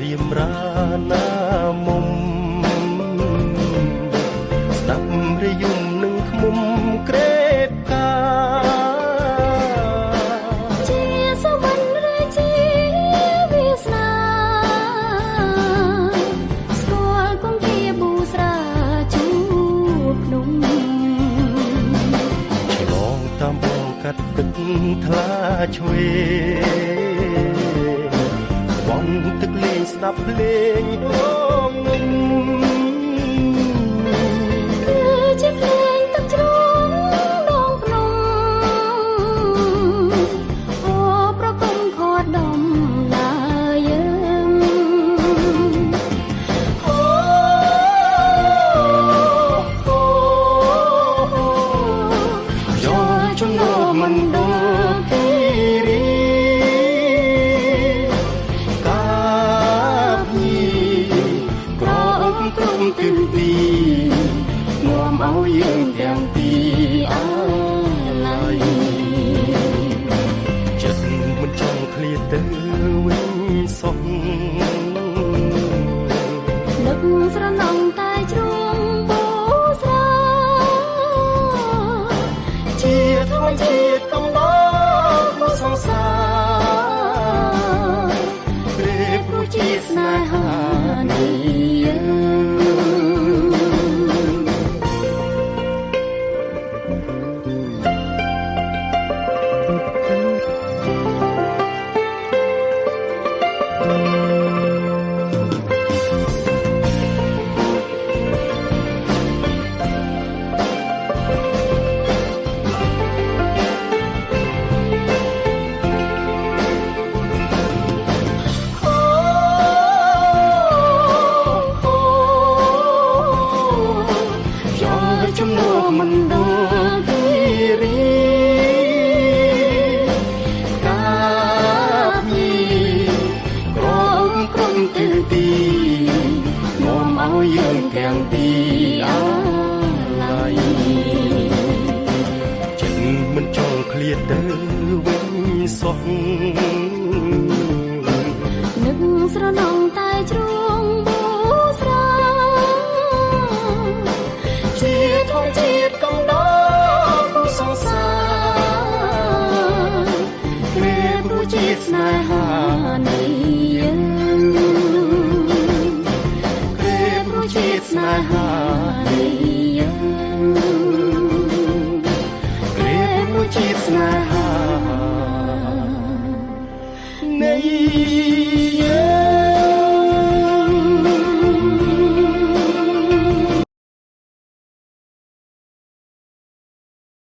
រៀមរាណាមុំស្ដាប់រយំនឹងឃ្មុំក្រេបកាជាសវណ្ណរាជាវាសនាស្គាល់គង្គាប៊ូស្រាជួបភ្នំឆ្លងតាមបងកាត់ទឹកថ្លាឆ្វេបងទឹកលេងស្ដាប់ភ្លេងដងនំគឺជាភ្លេងទឹកជ្រងដងភ្នំអូប្រគំខដដំណើរយើងអូយកជំនួសមិនដូចទីរីទិសទីនាំឲ្យយើងទាំងពីរអាឡ័យចិត្តមិនចង់ឃ្លាតទៅវិញសោះនឹកស្រណងតែជ្រុងបូស្រាជាធម្មជាតិកំដរសង្សារព្រះព្រោះជាស្នេហានេះជំនួសមិនដូចទីរីកាបញីក្រុមទិសទីនាំឲ្យយើងទាំងពីរអាឡ័យចិត្តមិនចង់ឃ្លាតទៅវិញសោះនឹកស្រណងតែជ្រុងបូស្រាជាធម្មជាតិកំដរសង្សារព្រះព្រោះជាស្នេហានេះយើងព្រះព្រោះជាស្នេហានេះយើងព្រះព្រោះជាស្នេហានេះ